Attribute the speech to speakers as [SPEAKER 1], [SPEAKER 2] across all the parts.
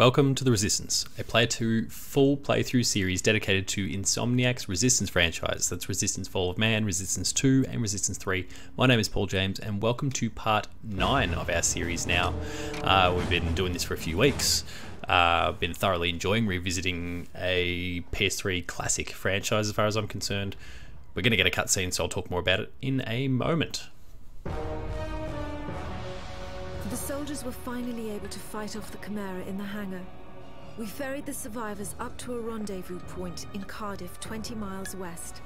[SPEAKER 1] Welcome to The Resistance, a Player 2 full playthrough series dedicated to Insomniac's Resistance franchise. That's Resistance Fall of Man, Resistance 2 and Resistance 3. My name is Paul James and welcome to part 9 of our series now. We've been doing this for a few weeks. I've been thoroughly enjoying revisiting a PS3 classic franchise as far as I'm concerned. We're going to get a cutscene, so I'll talk more about it in a moment.
[SPEAKER 2] The soldiers were finally able to fight off the Chimera in the hangar. We ferried the survivors up to a rendezvous point in Cardiff, 20 miles west.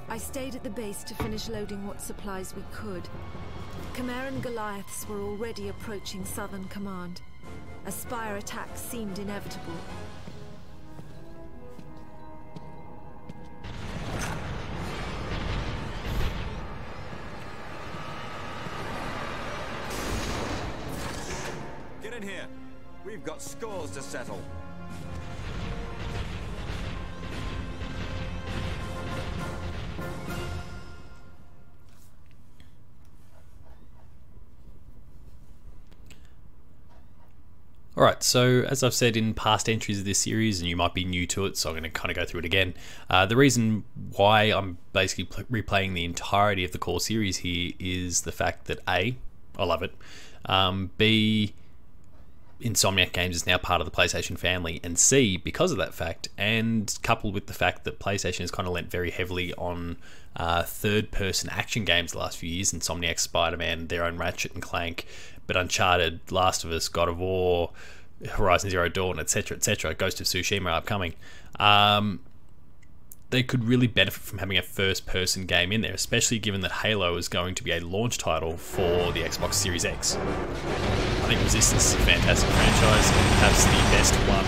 [SPEAKER 2] I stayed at the base to finish loading what supplies we could. Chimeran Goliaths were already approaching Southern Command. A Spire attack seemed inevitable.
[SPEAKER 3] Get in here. We've got scores to settle.
[SPEAKER 1] Alright, so as I've said in past entries of this series, and you might be new to it, so I'm going to kind of go through it again. The reason why I'm basically replaying the entirety of the core series here is the fact that A, I love it, B, Insomniac Games is now part of the PlayStation family, and C, because of that fact, and coupled with the fact that PlayStation has kind of lent very heavily on third-person action games the last few years, Insomniac, Spider-Man, their own Ratchet and Clank, but Uncharted, Last of Us, God of War, Horizon Zero Dawn, etc., etc., Ghost of Tsushima upcoming. They could really benefit from having a first-person game in there, especially given that Halo is going to be a launch title for the Xbox Series X. I think Resistance is a fantastic franchise, and perhaps the best one.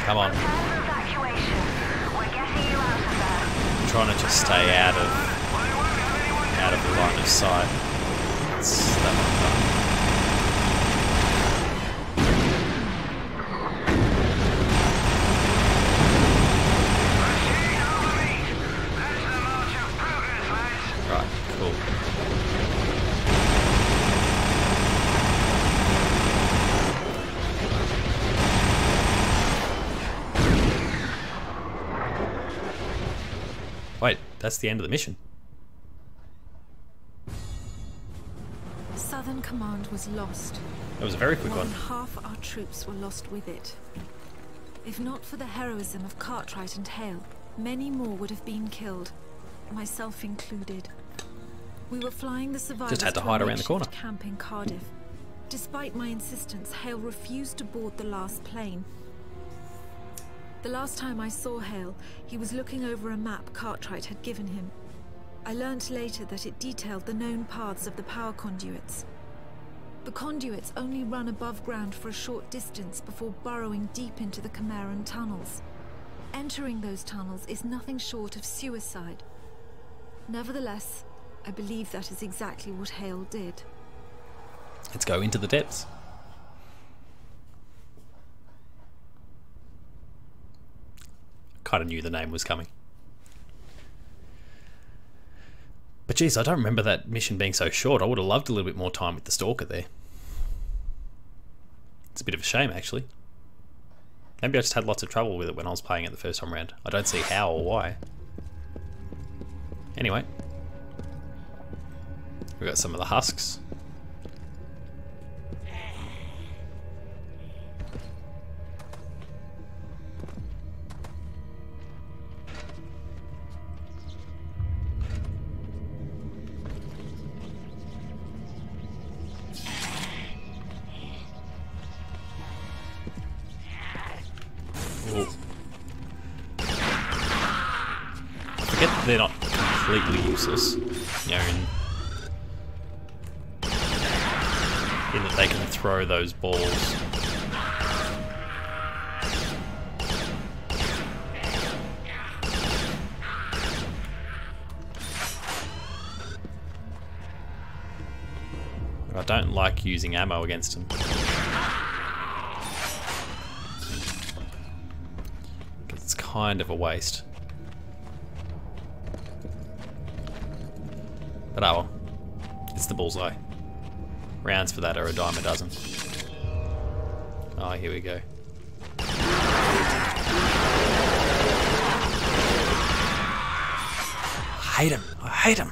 [SPEAKER 1] Come on. I'm trying to just stay out of the line of sight. That's that one done. Right, cool. Wait, that's the end of the mission.
[SPEAKER 2] Southern Command was lost.
[SPEAKER 1] That was a very quick
[SPEAKER 2] More
[SPEAKER 1] one.
[SPEAKER 2] than half our troops were lost with it. If not for the heroism of Cartwright and Hale, many more would have been killed, myself included. We were flying the survivors
[SPEAKER 1] Just had to hide around the corner.
[SPEAKER 2] Camp in Cardiff. Despite my insistence, Hale refused to board the last plane. The last time I saw Hale, he was looking over a map Cartwright had given him. I learnt later that it detailed the known paths of the power conduits. The conduits only run above ground for a short distance before burrowing deep into the Chimeran tunnels. Entering those tunnels is nothing short of suicide. Nevertheless, I believe that is exactly what Hale did.
[SPEAKER 1] Let's go into the depths. Kind of knew the name was coming. But geez, I don't remember that mission being so short. I would have loved a little bit more time with the Stalker there. It's a bit of a shame, actually. Maybe I just had lots of trouble with it when I was playing it the first time around. I don't see how or why. Anyway. We've got some of the husks. they're not completely useless, you know, in that they can throw those balls. I don't like using ammo against them. It's kind of a waste. But oh well. It's the bullseye. Rounds for that are a dime a dozen. Oh, here we go. I hate him. I hate him.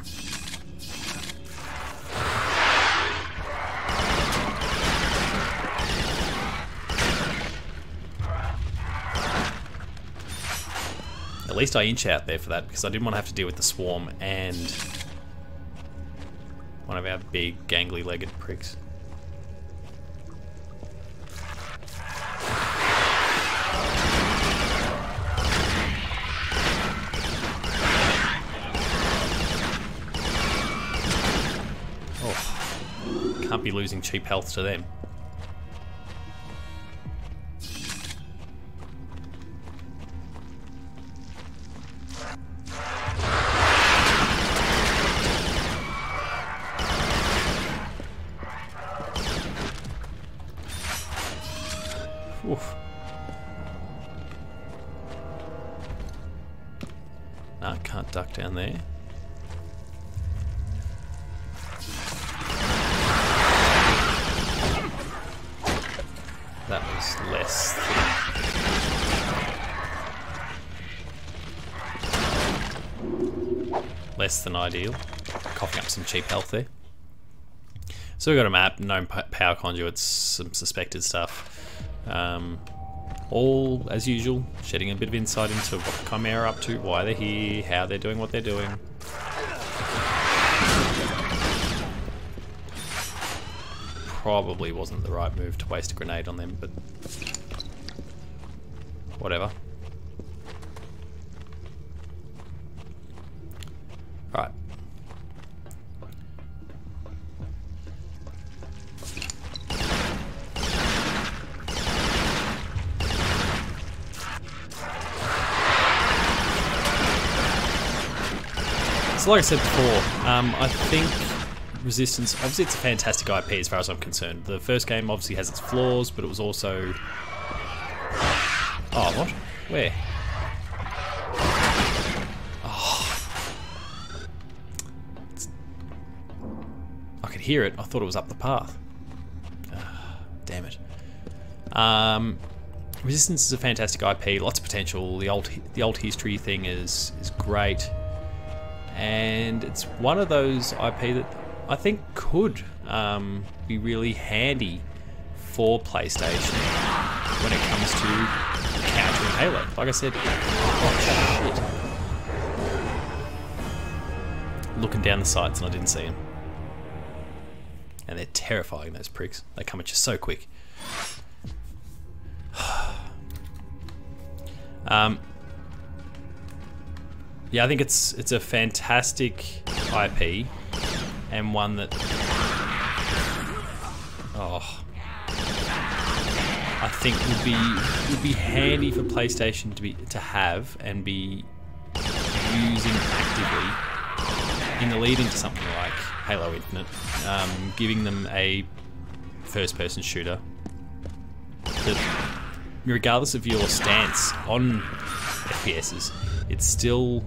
[SPEAKER 1] At least I inch out there for that, because I didn't want to have to deal with the swarm and one of our big gangly-legged pricks. Oh, can't be losing cheap health to them. Oof. No, can't duck down there. That was less than ideal. Coughing up some cheap health there. So we've got a map, known power conduits, some suspected stuff. All, as usual, shedding a bit of insight into what the Chimera are up to, why they're here, how they're doing what they're doing. Probably wasn't the right move to waste a grenade on them, but whatever. Right. So like I said before, I think Resistance, obviously it's a fantastic IP as far as I'm concerned. The first game obviously has its flaws, but it was also... Oh, what? Where? Oh. I could hear it. I thought it was up the path. Damn it. Resistance is a fantastic IP, lots of potential. The old history thing is great. And it's one of those IP that I think could be really handy for PlayStation when it comes to countering Halo. Like I said, oh shit. Looking down the sights and I didn't see them. And they're terrifying, those pricks. They come at you so quick. Yeah, I think it's a fantastic IP and one that I think would be handy for PlayStation to have and be using actively in the lead into something like Halo Infinite, giving them a first-person shooter that, regardless of your stance on FPSs, it's still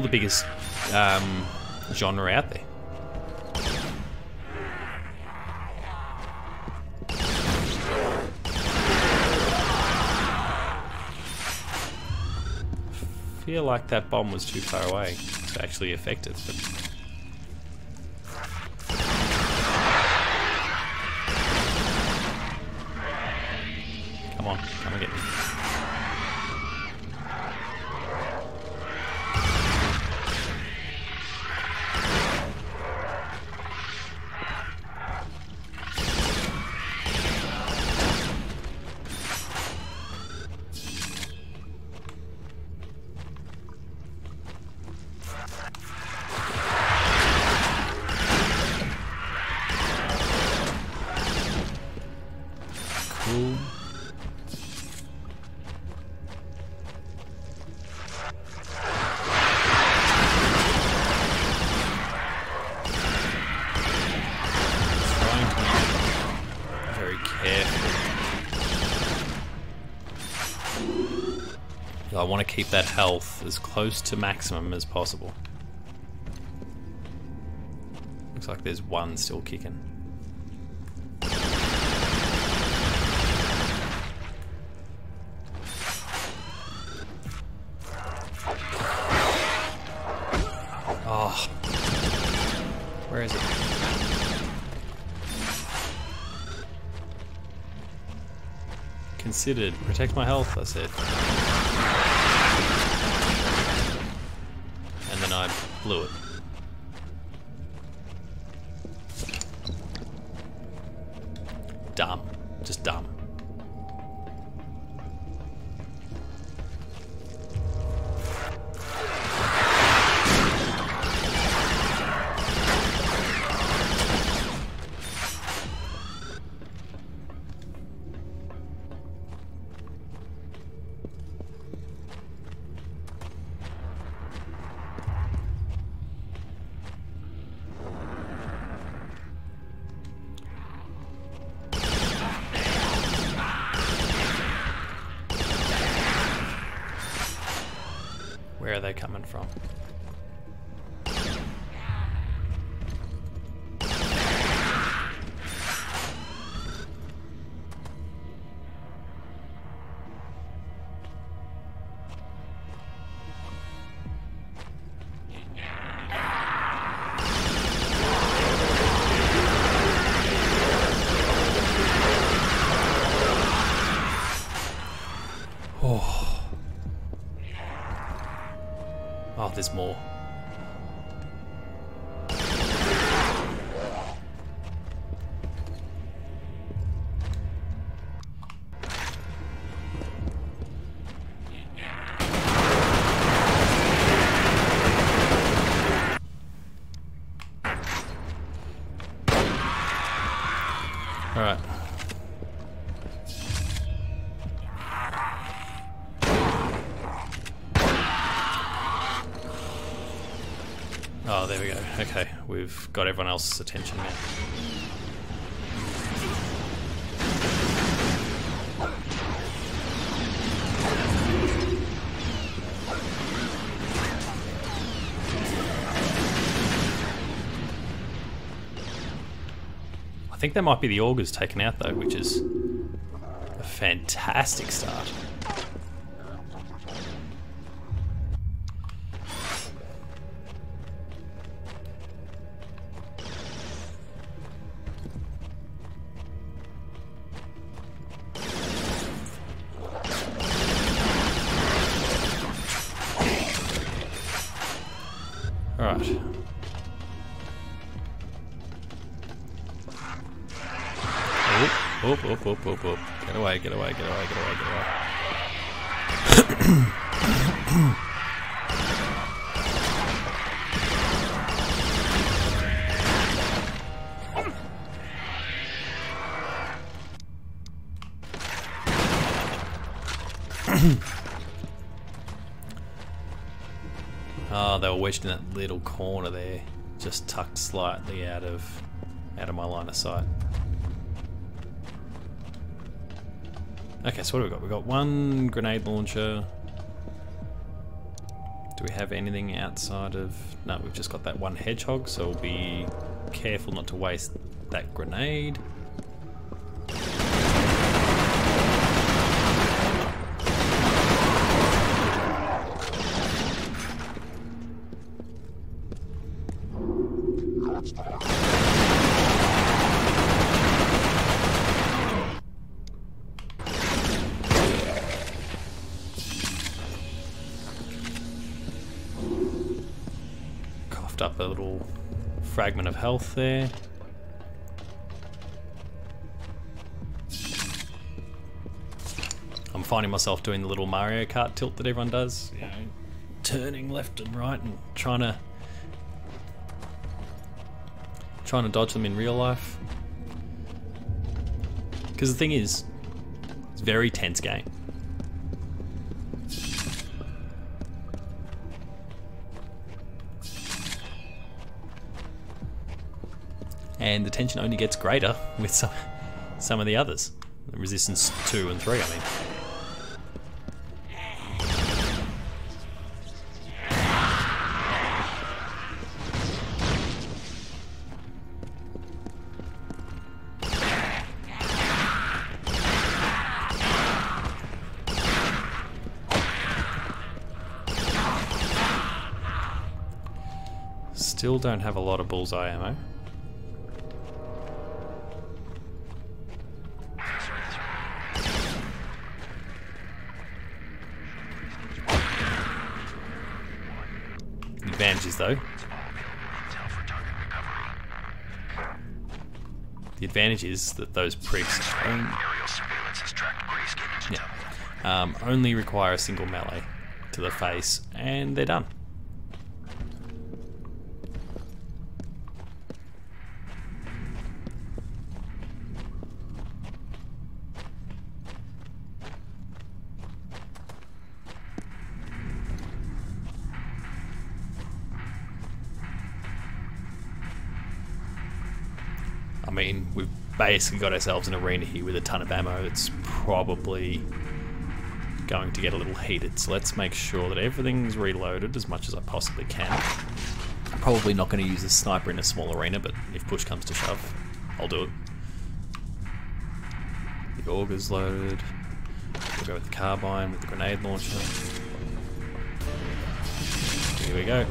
[SPEAKER 1] the biggest genre out there. I feel like that bomb was too far away to actually affect it, but come on, come and get me. I want to keep that health as close to maximum as possible. Looks like there's one still kicking. Oh. Where is it? Considered. Protect my health, I said. And then I blew it. Dumb. Just dumb. Where are they coming from? Oh, there's more. All right. Oh, there we go. Okay, we've got everyone else's attention now. I think that might be the augurs taken out though, which is a fantastic start. Alright. Oop, oop, oop, oop, oop. Get away, get away, get away, get away, get away. Oh, they were wedged in that little corner there, just tucked slightly out of my line of sight. Okay, so what have we got? We've got one grenade launcher. Do we have anything outside of... No, we've just got that one hedgehog, so we'll be careful not to waste that grenade. Up a little fragment of health there. I'm finding myself doing the little Mario Kart tilt that everyone does, you know, turning left and right and trying to dodge them in real life. Because the thing is, it's a very tense game. And the tension only gets greater with some of the others. Resistance 2 and 3, I mean. Still don't have a lot of bullseye ammo. Advantages though. The advantage is that those pricks only require a single melee to the face, and they're done. I mean, we've basically got ourselves an arena here with a ton of ammo. It's probably going to get a little heated, so let's make sure that everything's reloaded as much as I possibly can. I'm probably not going to use a sniper in a small arena, but if push comes to shove, I'll do it. The auger's loaded. We'll go with the carbine with the grenade launcher. Here we go.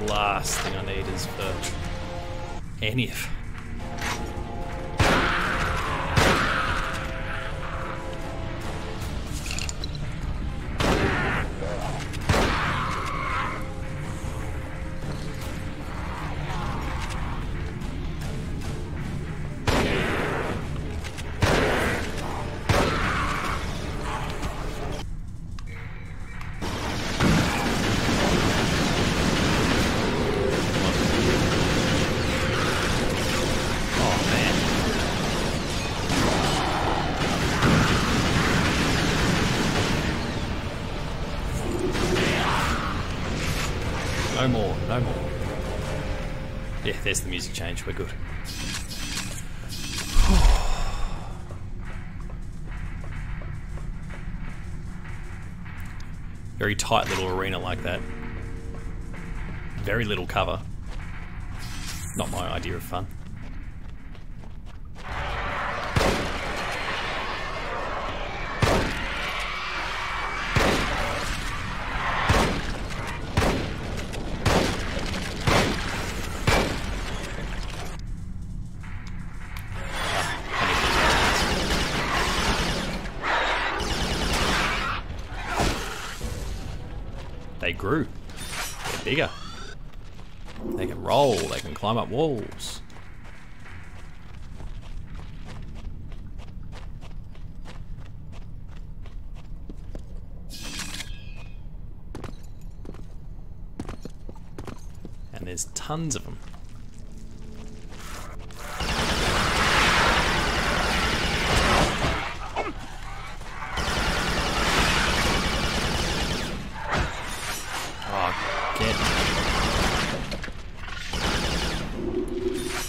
[SPEAKER 1] Last thing I need is for any of. No more, no more. Yeah, there's the music change, we're good. Very tight little arena like that. Very little cover. Not my idea of fun. They grew. They're bigger. They can roll, they can climb up walls. And there's tons of them.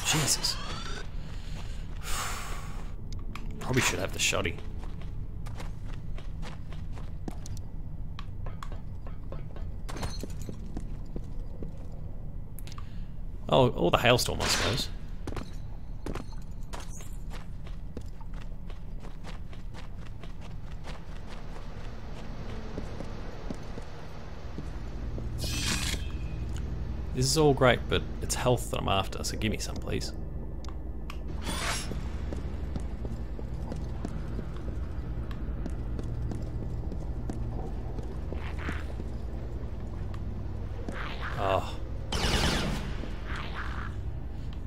[SPEAKER 1] Jesus. Probably should have the shotty. Oh, or the hailstorm, I suppose. This is all great, but it's health that I'm after, so give me some, please. Oh.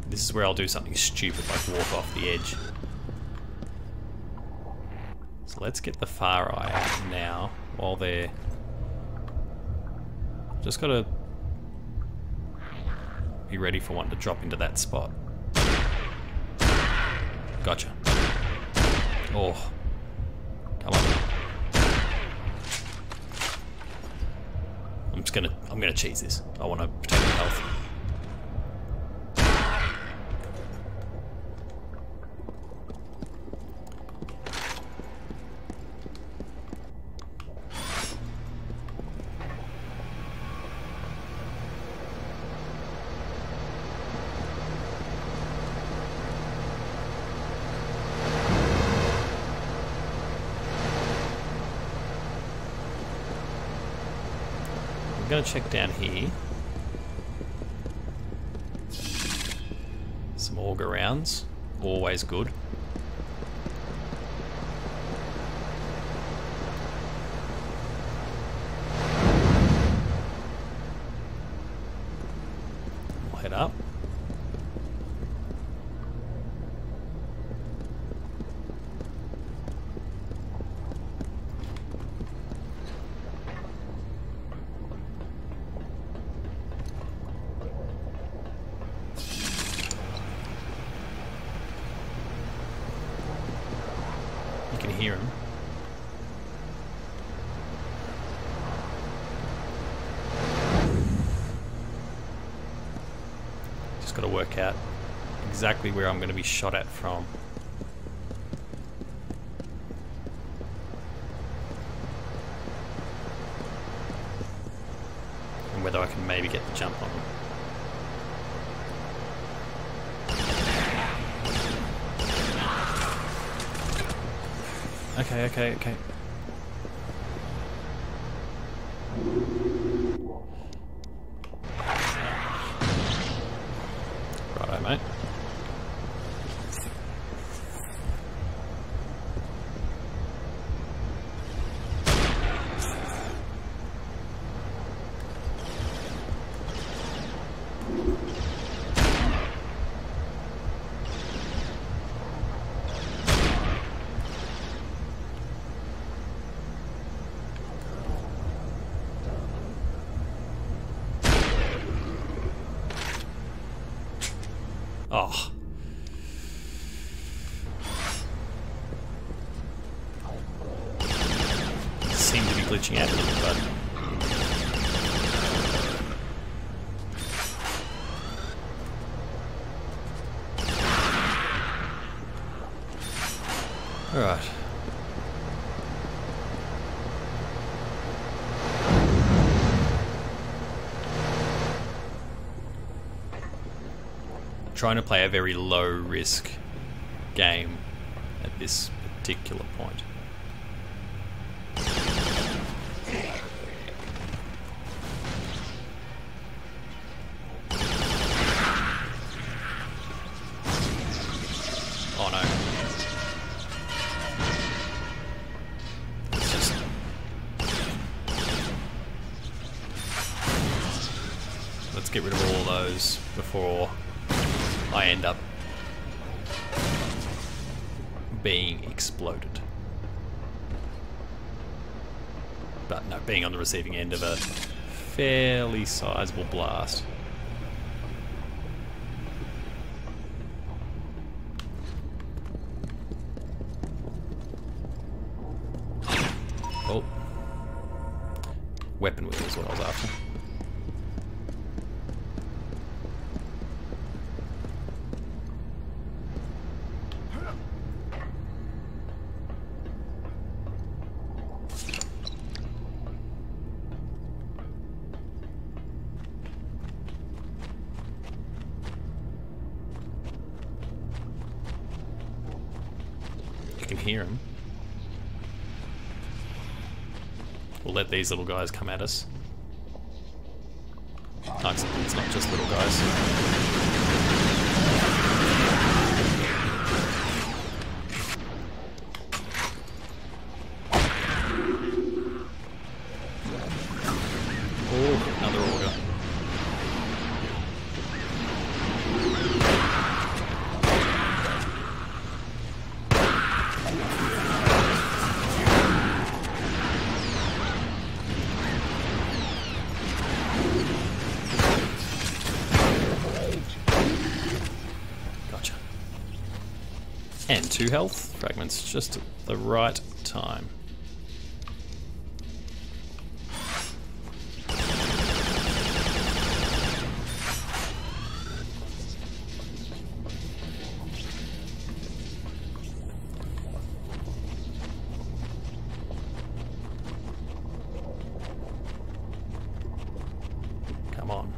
[SPEAKER 1] This is where I'll do something stupid like walk off the edge. So let's get the far eye out now while they're... Just gotta be ready for one to drop into that spot. Gotcha. Oh. Come on. I'm gonna cheese this. I wanna protect my health. going to check down here. Some auger rounds, always good. We'll head up. You can hear him. Just got to work out exactly where I'm going to be shot at from. And whether I can maybe get the jump on him. Okay. Righto, mate. Oh. Seem to be glitching out a little, but... Alright. Trying to play a very low risk game at this particular point. Oh no. It's just... Let's get rid of all of those before I end up being exploded. But no, being on the receiving end of a fairly sizable blast. Oh. Weapon wheel is what I was after. You can hear him. We'll let these little guys come at us. No, it's not just little guys. Oh, another auger. And 2 health fragments just at the right time. Come on.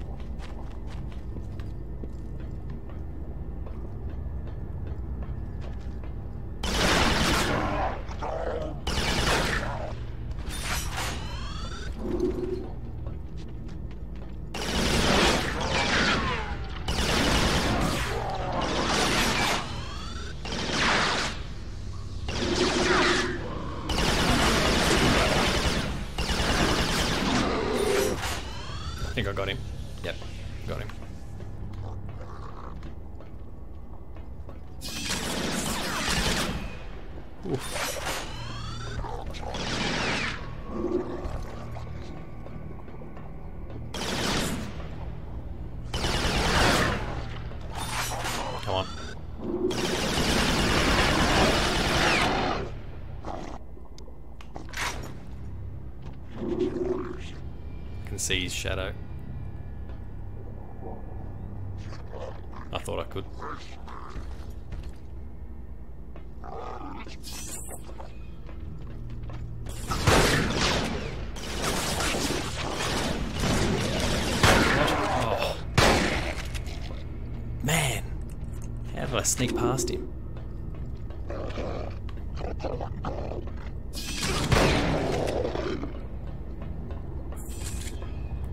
[SPEAKER 1] see his shadow. I thought I could. Oh. Man, how did I sneak past him?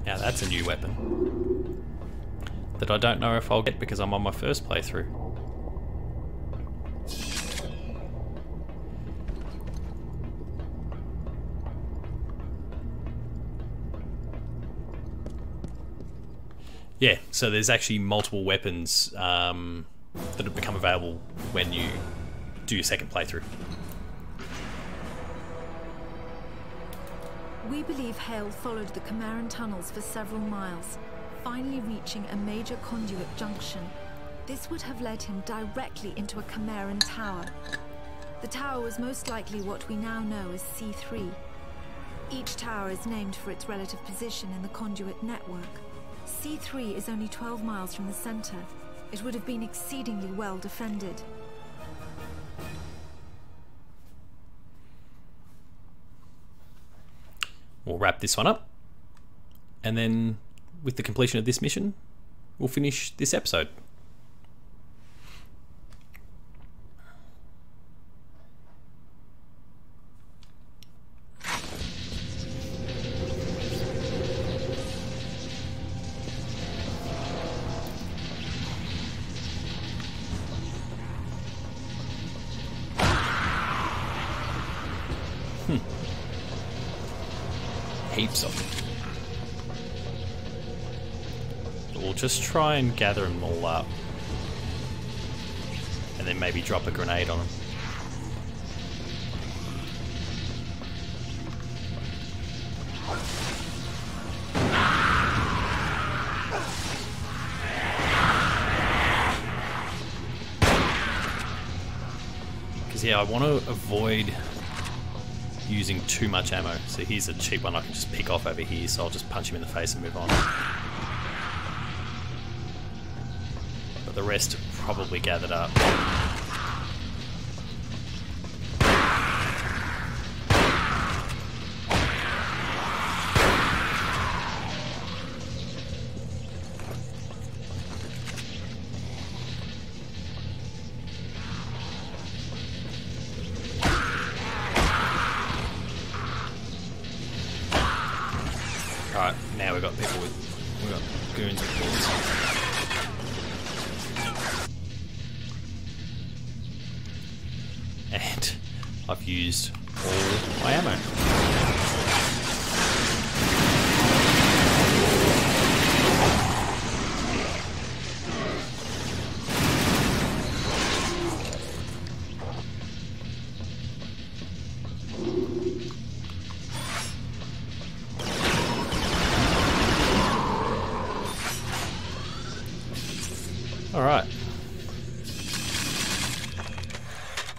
[SPEAKER 1] Now that's a new weapon that I don't know if I'll get because I'm on my first playthrough. Yeah, so there's actually multiple weapons that have become available when you do your second playthrough.
[SPEAKER 2] We believe Hale followed the Chimeran tunnels for several miles, finally reaching a major conduit junction. This would have led him directly into a Chimeran tower. The tower was most likely what we now know as C3. Each tower is named for its relative position in the conduit network. C3 is only 12 miles from the center. It would have been exceedingly well defended.
[SPEAKER 1] We'll wrap this one up, and then with the completion of this mission, we'll finish this episode. Heaps of them. We'll just try and gather them all up, and then maybe drop a grenade on them. Because yeah, I want to avoid using too much ammo. So here's a cheap one I can just pick off over here, so I'll just punch him in the face and move on. But the rest have probably gathered up. Alright, now we've got people we've got goons with bullets. And I've used all my ammo. Alright.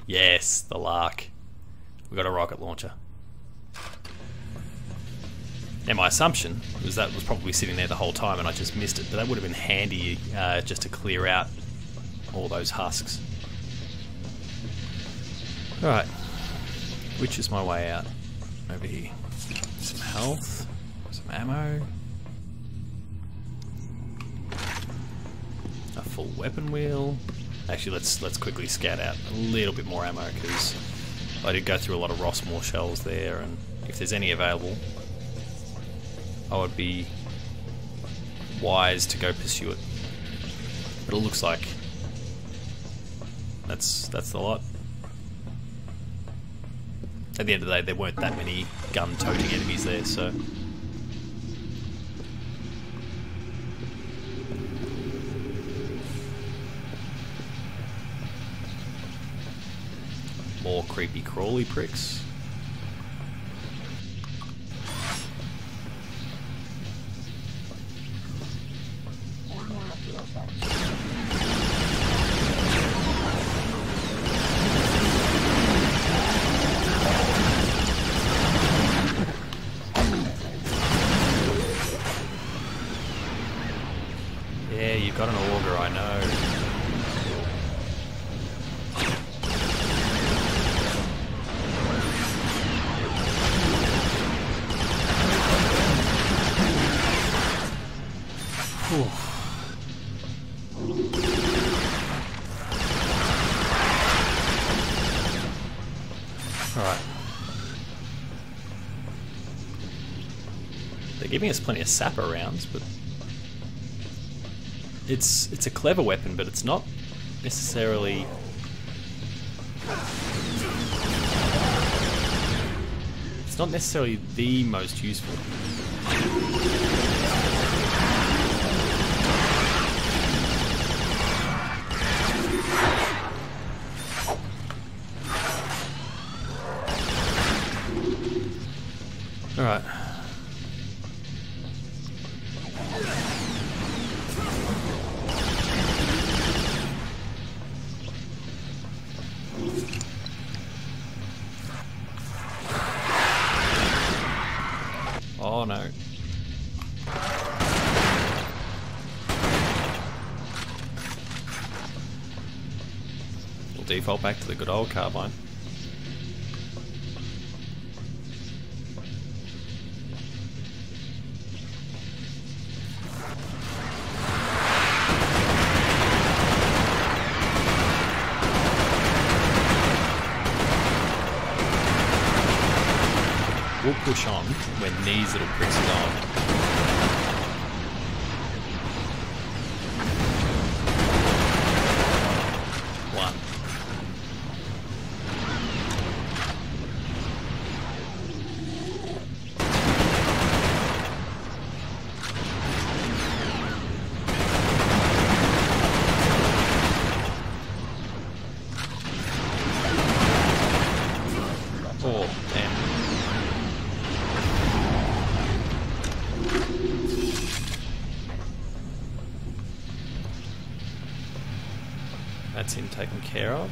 [SPEAKER 1] Yes, the lark. We got a rocket launcher. Now my assumption was that was probably sitting there the whole time and I just missed it, but that would have been handy just to clear out all those husks. Alright. Which is my way out? Over here. Some health, some ammo. A full weapon wheel. Actually, let's quickly scout out a little bit more ammo because I did go through a lot of Rossmore shells there, and if there's any available, I would be wise to go pursue it. But it looks like that's the lot. At the end of the day, there weren't that many gun-toting enemies there, so. More creepy crawly pricks. Yeah, you've got an auger, I know. Alright. They're giving us plenty of sapper rounds, but it's a clever weapon, but it's not necessarily the most useful. All right. Oh no. We'll default back to the good old carbine. We'll push on when these little pricks are gone. One. Four. Damn. That's him taken care of.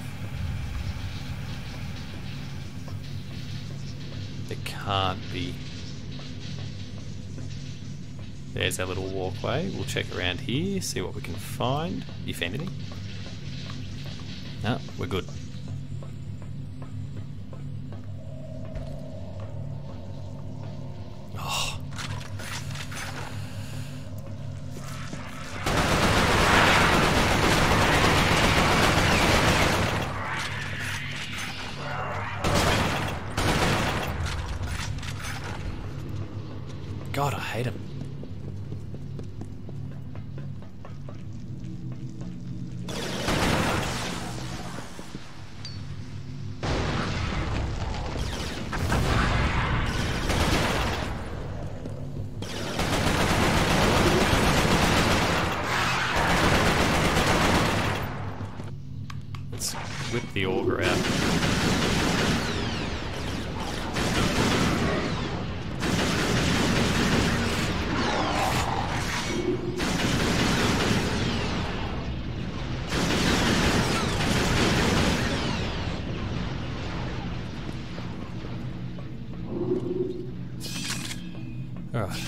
[SPEAKER 1] There can't be. There's our little walkway. We'll check around here, see what we can find, if anything. No, we're good. Oh. God, I hate him. Let's whip the auger out. Alright.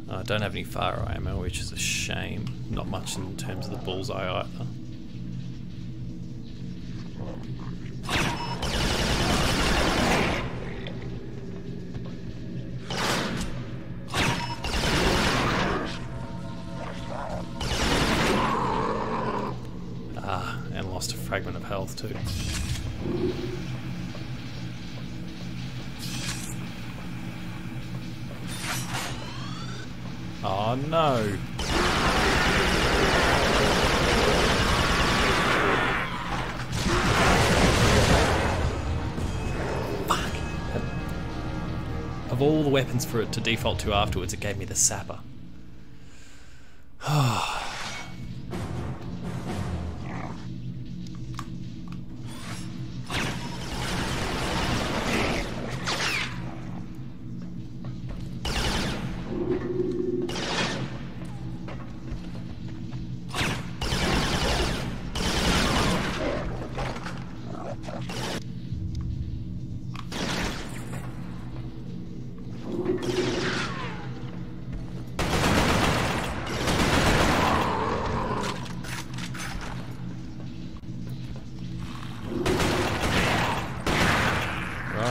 [SPEAKER 1] I don't have any fire ammo, which is a shame. Not much in terms of the bullseye either. And lost a fragment of health too. Oh no! Fuck! Of all the weapons for it to default to afterwards, it gave me the sapper.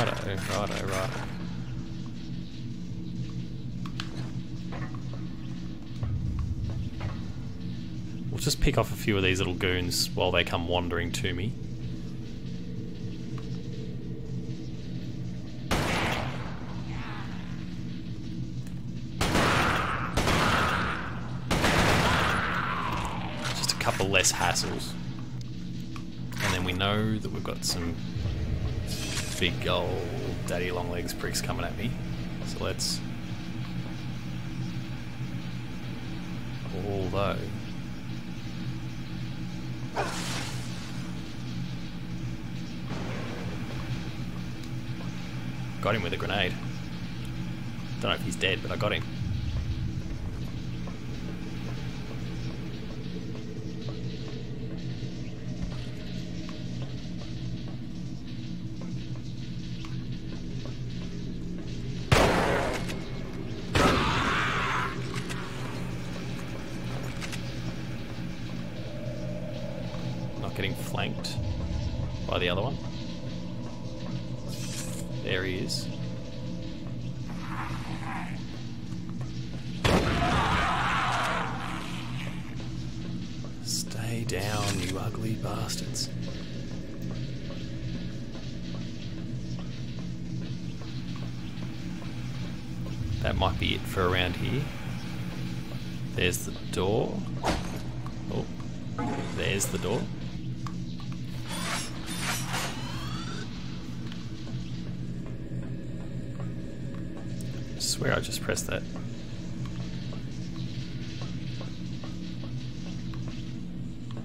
[SPEAKER 1] Righto. We'll just pick off a few of these little goons while they come wandering to me. Just a couple less hassles. And then we know that we've got some big old daddy long legs pricks coming at me. So let's... Although... Got him with a grenade. Don't know if he's dead, but I got him. Not getting flanked by the other one. There he is. Stay down, you ugly bastards. That might be it for around here. There's the door. Oh, there's the door. I swear I just pressed that.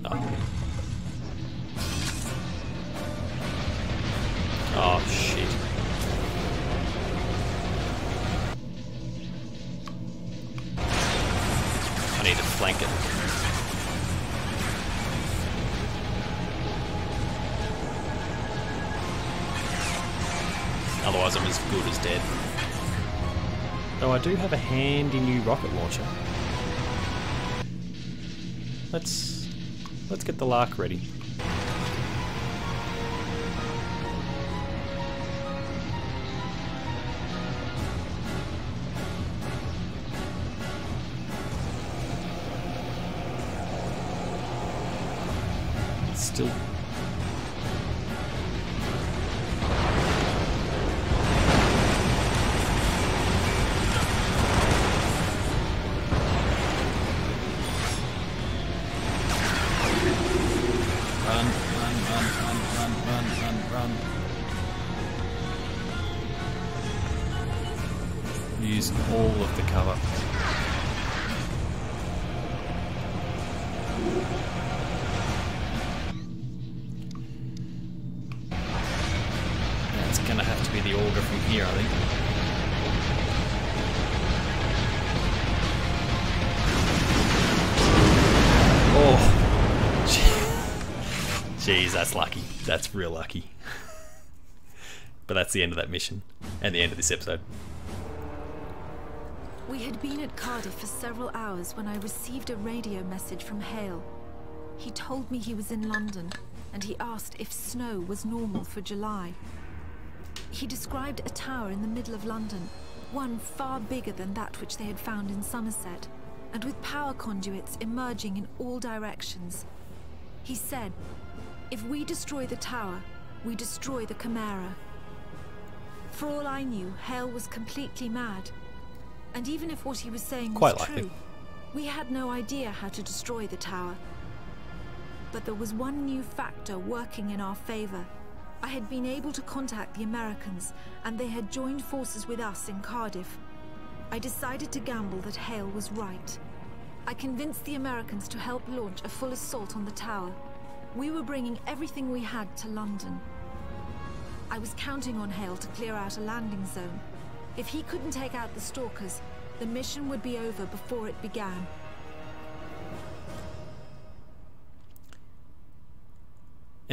[SPEAKER 1] Oh. Oh shit. I need to flank it. Otherwise I'm as good as dead. Though I do have a handy new rocket launcher. Let's get the lark ready. Still. Run. Use all of the cover. That's gonna have to be the auger from here, I think. Oh. Jeez, that's lucky. That's real lucky. But that's the end of that mission, and the end of this episode.
[SPEAKER 2] We had been at Cardiff for several hours when I received a radio message from Hale. He told me he was in London, and he asked if snow was normal for July. He described a tower in the middle of London, one far bigger than that which they had found in Somerset, and with power conduits emerging in all directions. He said, if we destroy the tower, we destroy the Chimera. For all I knew, Hale was completely mad. And even if what he was saying was true, we had no idea how to destroy the tower. But there was one new factor working in our favor. I had been able to contact the Americans, and they had joined forces with us in Cardiff. I decided to gamble that Hale was right. I convinced the Americans to help launch a full assault on the tower. We were bringing everything we had to London. I was counting on Hale to clear out a landing zone. If he couldn't take out the stalkers, the mission would be over before it began.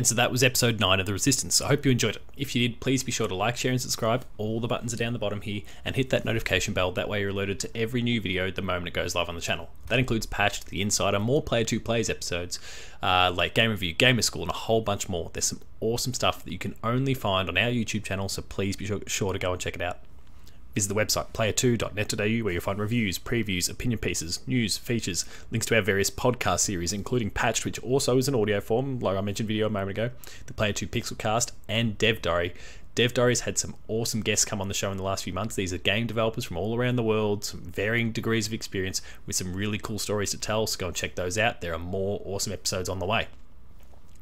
[SPEAKER 1] And so that was episode 9 of The Resistance. I hope you enjoyed it. If you did, please be sure to like, share and subscribe. All the buttons are down the bottom here, and hit that notification bell. That way you're alerted to every new video the moment it goes live on the channel. That includes Patched, The Insider, more Player 2 Plays episodes, like Game Review, Gamer School, and a whole bunch more. There's some awesome stuff that you can only find on our YouTube channel, so please be sure to go and check it out. Visit the website player2.net.au where you'll find reviews, previews, opinion pieces, news, features, links to our various podcast series, including Patched, which also is an audio form, like I mentioned video a moment ago, the Player 2 Pixelcast, and Dev Diary. Dev Diary's had some awesome guests come on the show in the last few months. These are game developers from all around the world, some varying degrees of experience, with some really cool stories to tell, so go and check those out. There are more awesome episodes on the way.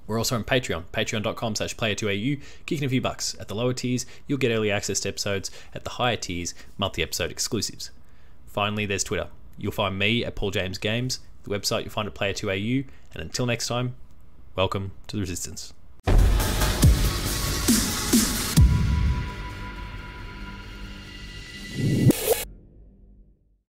[SPEAKER 1] We're also on Patreon, patreon.com/player2au, kicking a few bucks. At the lower tiers, you'll get early access to episodes. At the higher tiers, monthly episode exclusives. Finally, there's Twitter. You'll find me at Paul James Games. The website you'll find at player2au. And until next time, welcome to The Resistance.